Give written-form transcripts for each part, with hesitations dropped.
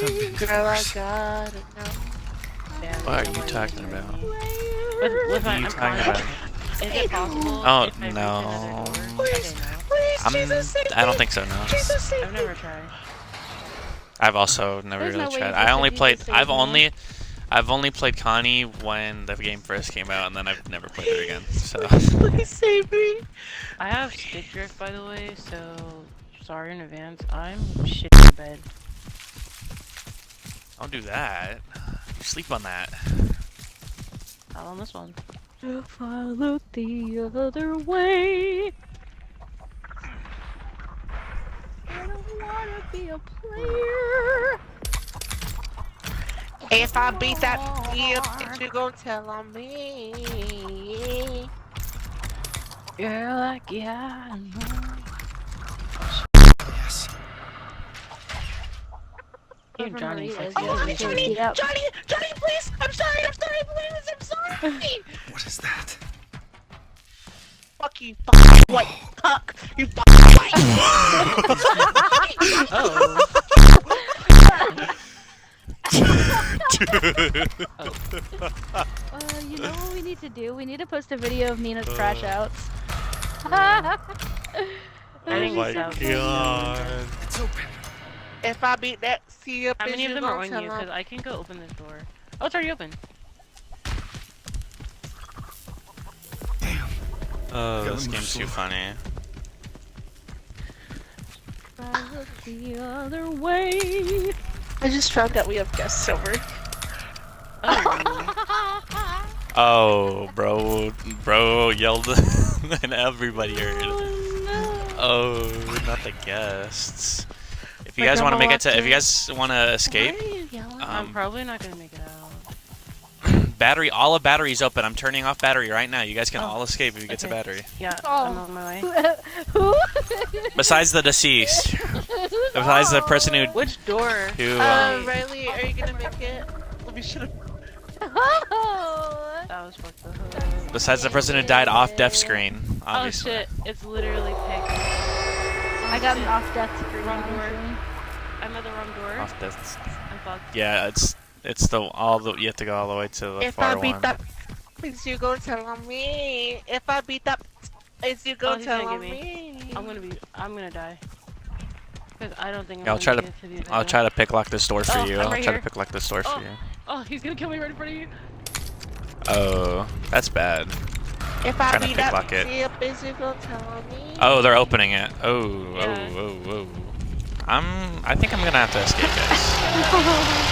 Girl, I gotta know. What are you talking about? With What are you talking about? Is it possible? Oh, if I no. reach another door? Please, Okay, no. please, Jesus, save I don't me. think so, no. Jesus, save I've me. never tried. I've also never There's really no way tried. you I just only said you played. just saved me. I've only played Connie when the game first came out, and then I've never played it again. So. Please save me. I have stick drift, by the way, so sorry in advance. I'm shit in bed. Don't do that. You sleep on that. Not on this one. If I look the other way, I don't wanna be a player. If I beat that skip, that you gon' tell on me. You're like, yeah, I know. Yes. You're Johnny. Marita's, Like, Oh, yes, Johnny, yep. Johnny, Johnny, please. I'm sorry, please. I'm sorry. What is that? Fuck you, fucking white cuck. You fucking white. Oh. You know what we need to do? We need to post a video of Mina's crash outs. Oh my so. god. It's open. If I beat that skip, How many you of them are gon' on tell you? on Because I can go open this door. Oh, it's already open. Damn. Oh, Gotta this move game's too slow. funny. I look the other way. I just found out we have guests over. Oh. Oh, bro yelled, and everybody heard. Oh, not the guests. If you guys want to make it to, if you guys want to escape, Why are you yelling? I'm probably not gonna make it out. battery, all of battery's open. I'm turning off battery right now. You guys can Oh, all escape if you get to okay. battery. Yeah, Oh. I'm on my way. Who? Besides the deceased. Besides the person who, Which door? Riley, are you gonna make it? We should have. Oh. That was fucked up. besides the person who died off death screen, Oh obviously. shit, it's literally picked. I got an off death screen. Wrong door. actually. I'm at the wrong door. Off death. I'm fucked. Yeah, it's the you have to go all the way to the If far I beat one. that, is you gon' tell on me? If I beat that, is you gon' he's tell gonna on get me? I'm gonna die. Cause I don't think I'm Yeah, I'll try gonna to get to the I'll try to pick lock this door for Oh, you. I'm I'll right try here. to pick lock this door for you. Oh, he's gonna kill me right in front of you. Oh, that's bad. If I Trying to beat pick that, lock it. is you gon' tell on me? Oh, they're opening it. Oh, Yeah. oh. I think I'm gonna have to escape, guys.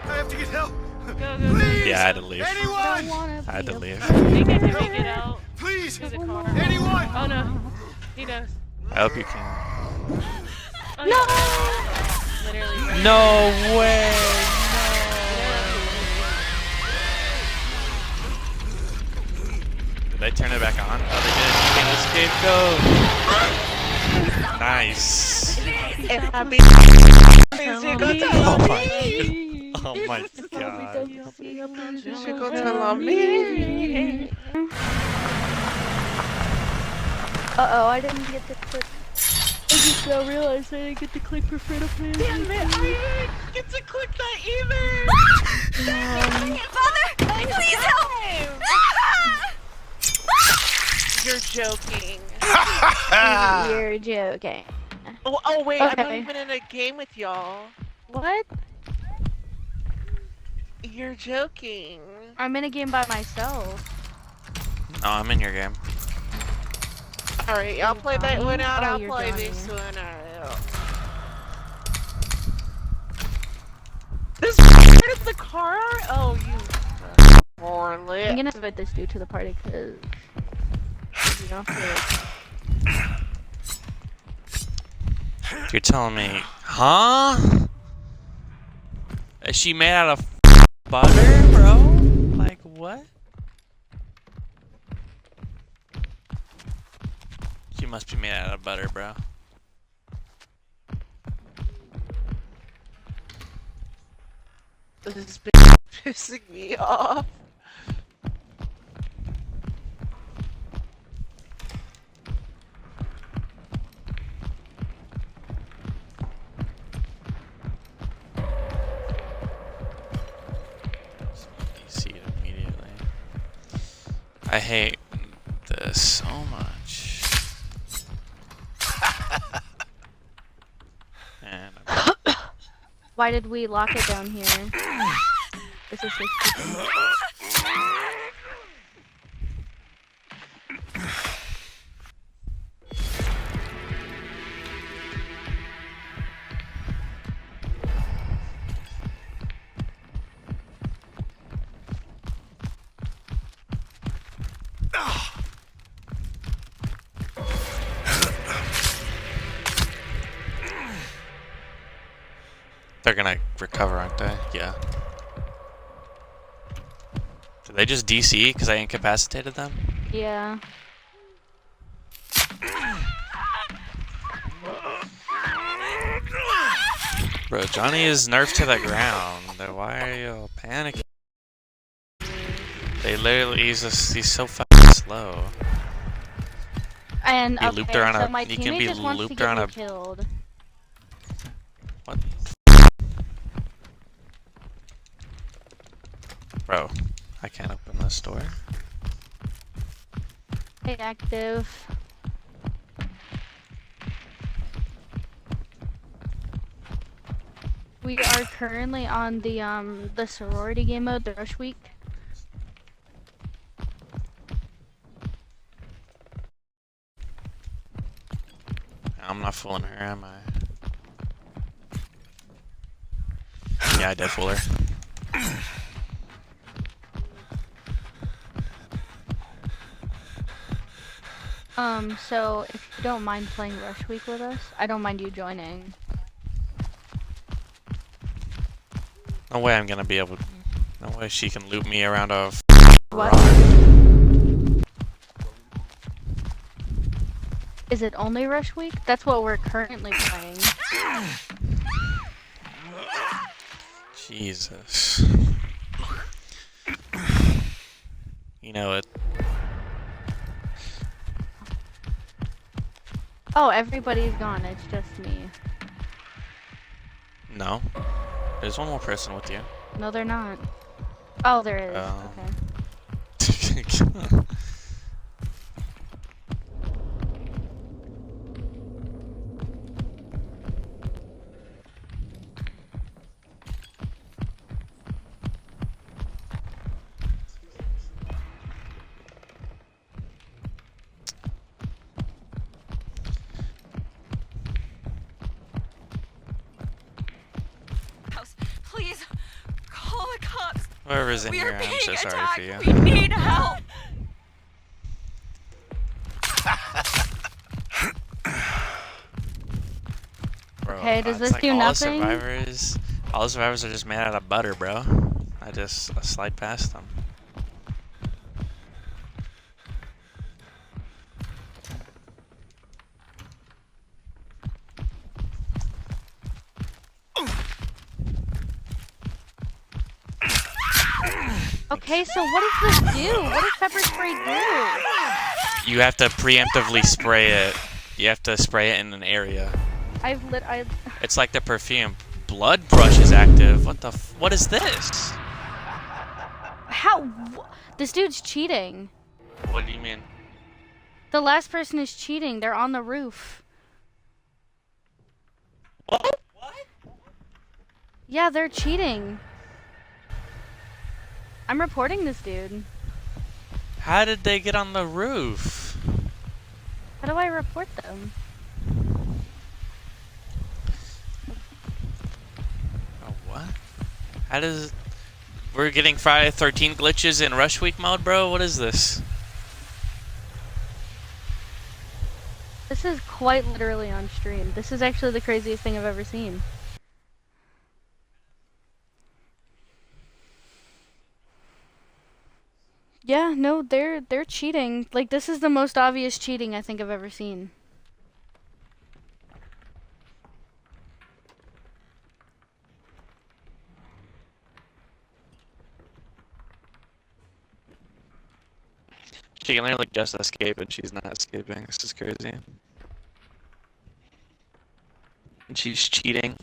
I have to get help. Go. Please. Yeah, I had to leave. Anyone? I had to leave. I think I can make it out Please. to the car. Anyone? Oh no, he does. I hope you can. Oh, no! Literally. Right. No way. Did they turn it back on? Oh, they did. You can escape. Go. Nice. If I beat is you gon' tell on me? Oh my god. Is you gon' tell on me? Uh-oh, I didn't get to click. I just now realized I didn't get to click for free to play. Damn it, I didn't get to click that either. Father, please help! You're joking. You're joking. Oh wait, I'm not Okay. even in a game with y'all. What? You're joking. I'm in a game by myself. No, I'm in your game. Alright, I'll play that one out. Oh, I'll you're play Johnny. this one out. This part of the car? Oh, you I'm harlot. gonna invite this dude to the party because you don't feel You're telling me, huh? Is she made out of butter, bro? Like what? She must be made out of butter, bro. This has been pissing me off. I hate this so much. And Why did we lock it down here? This is so stupid. they're gonna recover, aren't they? Yeah. Did they just DC because I incapacitated them? Yeah. Bro, Johnny is nerfed to the ground. Why are you panicking? They literally, he's so fucking slow. And He okay, looped around so a- my he can be teammate just wants to looped get around me a- killed. What? Bro, I can't open this door. Hey, active. We are currently on the sorority game mode, the rush week. I'm not fooling her, am I? Yeah, I did fool her. So if you don't mind playing rush week with us, I don't mind you joining. No way I'm gonna be able to. No way she can loop me around a What? rock. Is it only rush week? That's what we're currently playing. Jesus. You know it. Oh, everybody's gone. It's just me. No. There's one more person with you. No, they're not. Oh, there is. Okay. House, please call the cops. Whoever's in We here, are I'm being so sorry attacked. for you. We need help. Bro, Okay, does it's this do all nothing? All the survivors are just made out of butter, bro. I slide past them. Okay, so what does this do? What does pepper spray do? You have to preemptively spray it. You have to spray it in an area. I've It's like the perfume. Blood brush is active. What is this? How? This dude's cheating. What do you mean? The last person is cheating. They're on the roof. What? Yeah, they're cheating. I'm reporting this dude. How did they get on the roof? How do I report them? Oh, what? How does... We're getting Friday 13 glitches in Rush Week mode, bro? What is this? This is quite literally on stream. This is actually the craziest thing I've ever seen. Yeah, no, they're cheating. Like, this is the most obvious cheating I think I've ever seen. She can literally just escape and she's not escaping. This is crazy. And she's cheating.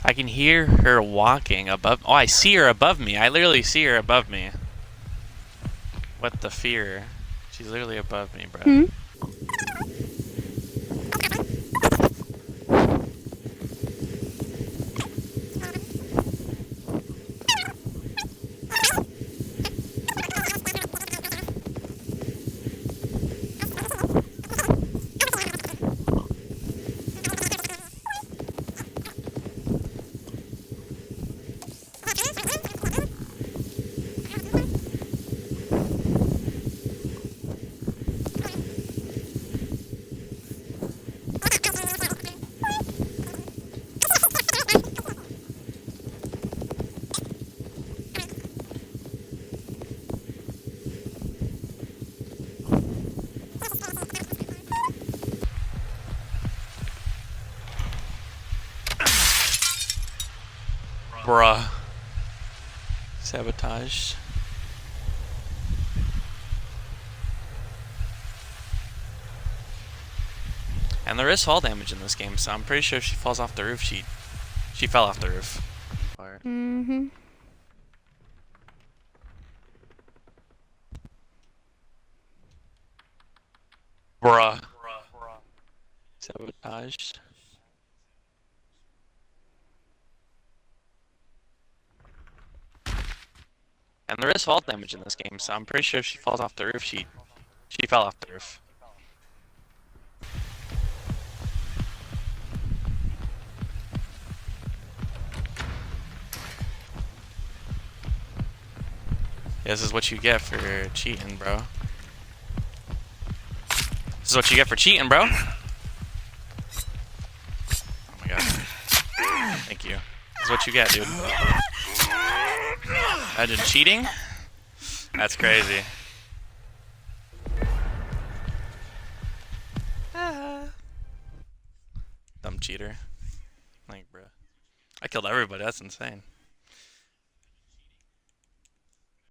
I can hear her walking above. Oh, I see her above me. I literally see her above me. What the fear? She's literally above me, bro. Hmm? Bruh. Sabotaged. And there is fall damage in this game, so I'm pretty sure if she falls off the roof, she fell off the roof. Mm-hmm. Bruh. Sabotaged. And there is fall damage in this game, so I'm pretty sure if she falls off the roof, she fell off the roof. Yeah, this is what you get for cheating, bro. This is what you get for cheating, bro. Oh my god. Thank you. This is what you get, dude. Imagine cheating? That's crazy. Dumb cheater. Like, bro. I killed everybody, that's insane.